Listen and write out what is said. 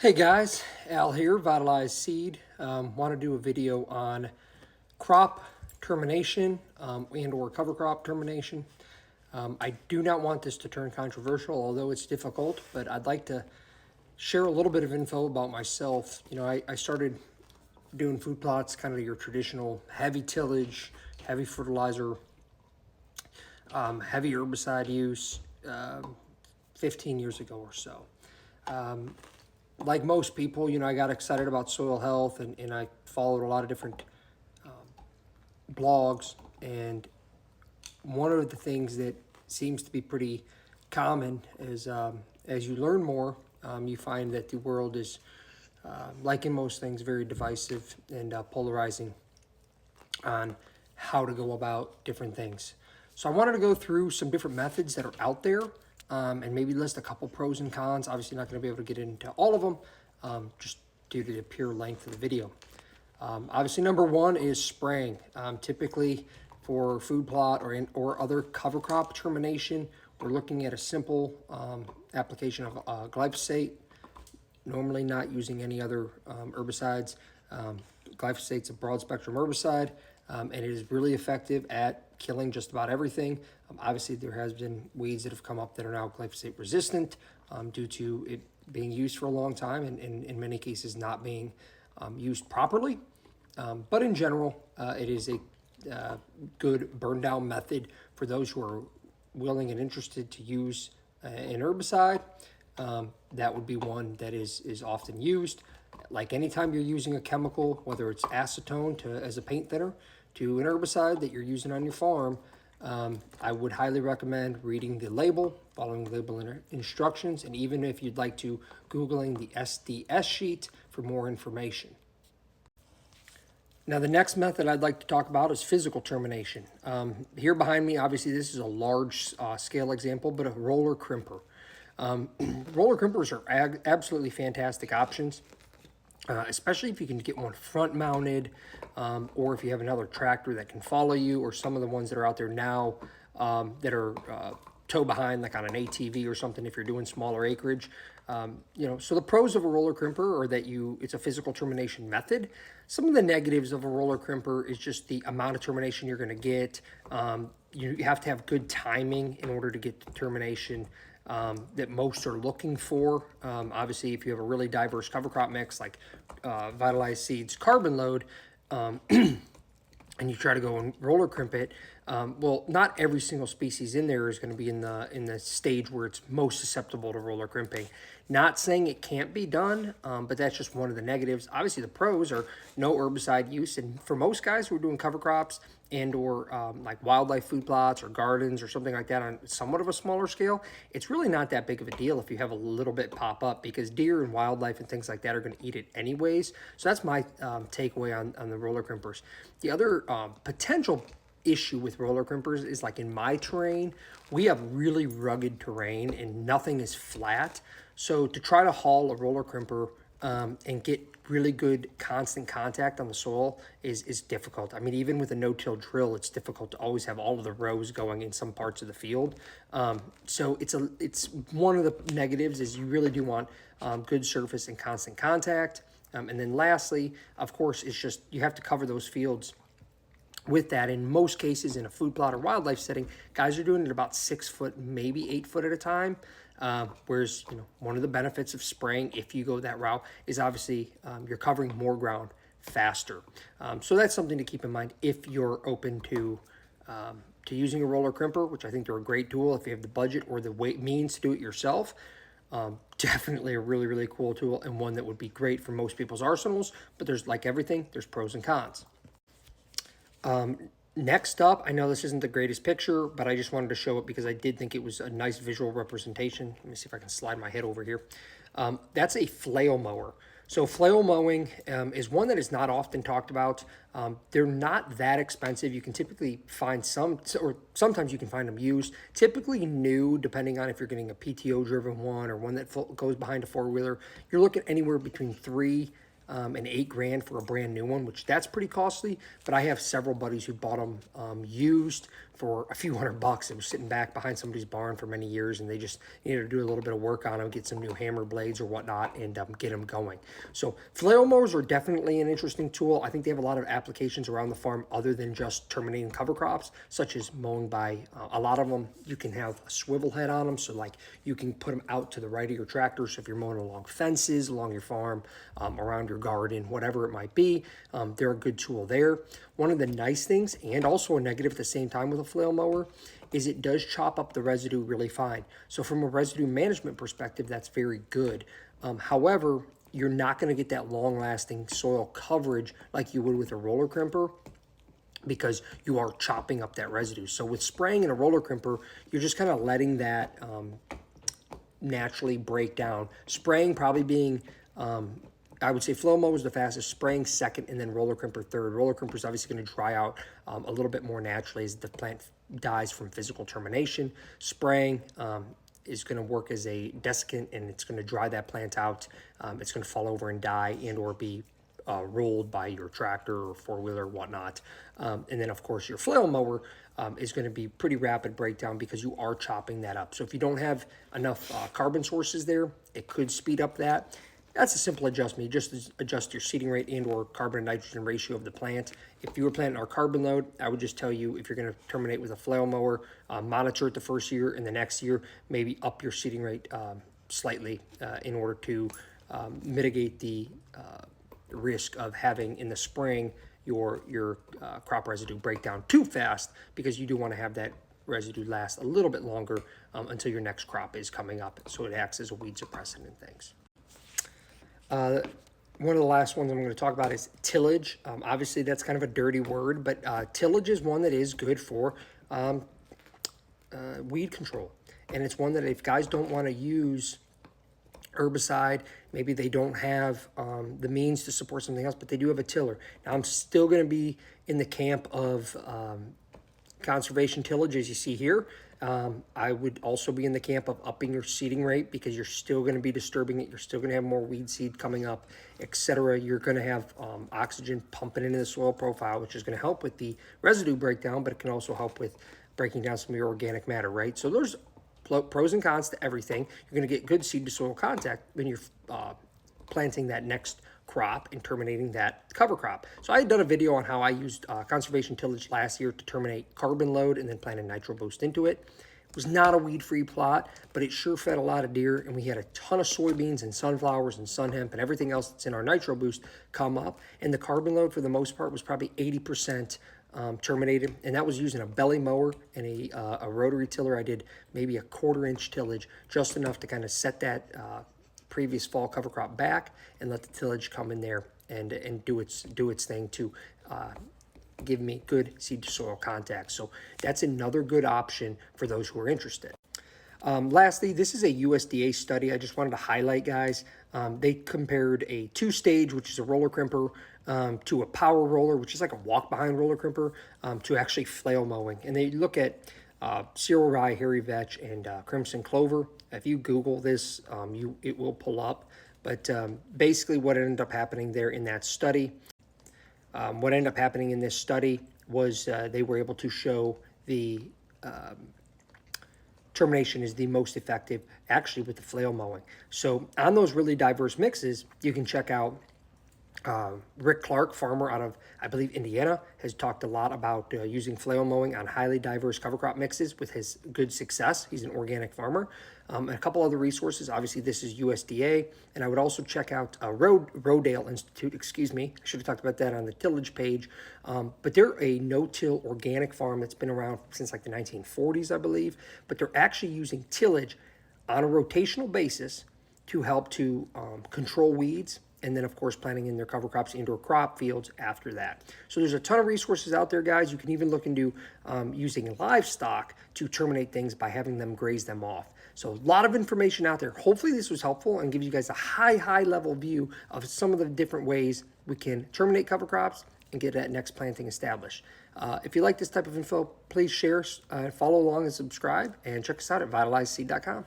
Hey guys, Al here, Vitalized Seed. Want to do a video on crop termination and or cover crop termination. I do not want this to turn controversial, although it's difficult, but I'd like to share a little bit of info about myself. You know, I started doing food plots, kind of your traditional heavy tillage, heavy fertilizer, heavy herbicide use 15 years ago or so. Like most people, you know, I got excited about soil health and I followed a lot of different blogs. And one of the things that seems to be pretty common is as you learn more, you find that the world is, like in most things, very divisive and polarizing on how to go about different things. So I wanted to go through some different methods that are out there and maybe list a couple pros and cons. Obviously not going to be able to get into all of them just due to the pure length of the video. Obviously number one is spraying. Typically for food plot or other cover crop termination, we're looking at a simple application of glyphosate, normally not using any other herbicides. Glyphosate's a broad spectrum herbicide and it is really effective at killing just about everything. Obviously there has been weeds that have come up that are now glyphosate resistant due to it being used for a long time and in many cases not being used properly. But in general, it is a good burn down method for those who are willing and interested to use an herbicide. That would be one that is often used. Like anytime you're using a chemical, whether it's acetone as a paint thinner to an herbicide that you're using on your farm, I would highly recommend reading the label, following the label instructions, and even if you'd like to, Googling the SDS sheet for more information. Now, the next method I'd like to talk about is physical termination. Here behind me, obviously, this is a large scale example, but a roller crimper. Roller crimpers are absolutely fantastic options, especially if you can get one front mounted or if you have another tractor that can follow you, or some of the ones that are out there now that are tow behind, like on an ATV or something if you're doing smaller acreage. You know, so the pros of a roller crimper are that it's a physical termination method. Some of the negatives of a roller crimper is just the amount of termination you're going to get. You have to have good timing in order to get the termination that most are looking for. Obviously, if you have a really diverse cover crop mix like Vitalized Seeds Carbon Load, and you try to go and roller crimp it, well, not every single species in there is going to be in the stage where it's most susceptible to roller crimping. Not saying it can't be done, but that's just one of the negatives. Obviously, the pros are no herbicide use, and for most guys who are doing cover crops and or like wildlife food plots or gardens or something like that on somewhat of a smaller scale, it's really not that big of a deal if you have a little bit pop up, because deer and wildlife and things like that are going to eat it anyways. So that's my takeaway on the roller crimpers. The other potential issue with roller crimpers is, like in my terrain, we have really rugged terrain and nothing is flat. So to try to haul a roller crimper and get really good constant contact on the soil is difficult. I mean, even with a no-till drill, it's difficult to always have all of the rows going in some parts of the field. So it's one of the negatives is you really do want good surface and constant contact. And then lastly, of course, it's just you have to cover those fields with that. In most cases, in a food plot or wildlife setting, guys are doing it about 6 foot, maybe 8 foot at a time. Whereas, you know, one of the benefits of spraying, if you go that route, is obviously you're covering more ground faster. So that's something to keep in mind if you're open to using a roller crimper, which I think they're a great tool if you have the budget or the means to do it yourself. Definitely a really, really cool tool, and one that would be great for most people's arsenals. But there's, like everything, there's pros and cons. Next up, I know this isn't the greatest picture, but I just wanted to show it because I did think it was a nice visual representation. Let me see if I can slide my head over here. That's a flail mower. So flail mowing is one that is not often talked about. They're not that expensive. You can typically find some, or sometimes you can find them used, typically new, depending on if you're getting a PTO driven one or one that goes behind a four-wheeler. You're looking anywhere between $3,000 and $8,000 for a brand new one, which that's pretty costly. But I have several buddies who bought them used for a few $100. It was sitting back behind somebody's barn for many years, and they just needed to do a little bit of work on them, get some new hammer blades or whatnot, and get them going. So flail mowers are definitely an interesting tool. I think they have a lot of applications around the farm other than just terminating cover crops, such as mowing by, a lot of them, you can have a swivel head on them, so like you can put them out to the right of your tractor. So if you're mowing along fences, along your farm, around your garden, whatever it might be, they're a good tool there. One of the nice things, and also a negative at the same time with a flail mower, is it does chop up the residue really fine. So from a residue management perspective, that's very good. However, you're not going to get that long-lasting soil coverage like you would with a roller crimper, because you are chopping up that residue. So with spraying in a roller crimper, you're just kind of letting that naturally break down. Spraying probably being, I would say flail mower is the fastest, spraying second, and then roller crimper third. Roller crimper is obviously going to dry out a little bit more naturally as the plant dies from physical termination. Spraying is going to work as a desiccant, and it's going to dry that plant out. It's going to fall over and die and or be rolled by your tractor or four-wheeler or whatnot. And then, of course, your flail mower is going to be pretty rapid breakdown because you are chopping that up. So if you don't have enough carbon sources there, it could speed up that. That's a simple adjustment. You just adjust your seeding rate and or carbon and nitrogen ratio of the plant. If you were planting our carbon load, I would just tell you, if you're going to terminate with a flail mower, monitor it the first year, and the next year maybe up your seeding rate slightly in order to mitigate the risk of having in the spring your crop residue break down too fast, because you do want to have that residue last a little bit longer until your next crop is coming up, so it acts as a weed suppressant and things. One of the last ones I'm going to talk about is tillage. Obviously, that's kind of a dirty word, but tillage is one that is good for weed control. And it's one that if guys don't want to use herbicide, maybe they don't have the means to support something else, but they do have a tiller. Now, I'm still going to be in the camp of conservation tillage, as you see here. I would also be in the camp of upping your seeding rate, because you're still going to be disturbing it. You're still going to have more weed seed coming up, etc. You're going to have oxygen pumping into the soil profile, which is going to help with the residue breakdown, but it can also help with breaking down some of your organic matter, right? So there's pros and cons to everything. You're going to get good seed to soil contact when you're planting that next crop and terminating that cover crop. So I had done a video on how I used conservation tillage last year to terminate carbon load and then planted nitro boost into it. It was not a weed-free plot, but it sure fed a lot of deer, and we had a ton of soybeans and sunflowers and sun hemp and everything else that's in our nitro boost come up, and the carbon load for the most part was probably 80% terminated, and that was using a belly mower and a rotary tiller. I did maybe a 1/4-inch tillage, just enough to kind of set that previous fall cover crop back and let the tillage come in there and do its thing to give me good seed to soil contact. So that's another good option for those who are interested. Lastly, this is a USDA study I just wanted to highlight, guys. They compared a 2-stage, which is a roller crimper, to a power roller, which is like a walk-behind roller crimper, to actually flail mowing. And they look at cereal rye, hairy vetch, and crimson clover. If you Google this, it will pull up. But basically what ended up happening there in that study, what ended up happening in this study was they were able to show the termination is the most effective actually with the flail mowing. So on those really diverse mixes, you can check out Rick Clark, farmer out of, I believe, Indiana, has talked a lot about using flail mowing on highly diverse cover crop mixes with his good success. He's an organic farmer. And a couple other resources. Obviously, this is USDA. And I would also check out Rodale Institute, excuse me. I should have talked about that on the tillage page. But they're a no-till organic farm that's been around since like the 1940s, I believe. But they're actually using tillage on a rotational basis to help to control weeds, and then, of course, planting in their cover crops, indoor crop fields after that. So there's a ton of resources out there, guys. You can even look into using livestock to terminate things by having them graze them off. So a lot of information out there. Hopefully this was helpful and gives you guys a high-level view of some of the different ways we can terminate cover crops and get that next planting established. If you like this type of info, please share, follow along and subscribe, and check us out at vitalizeseed.com.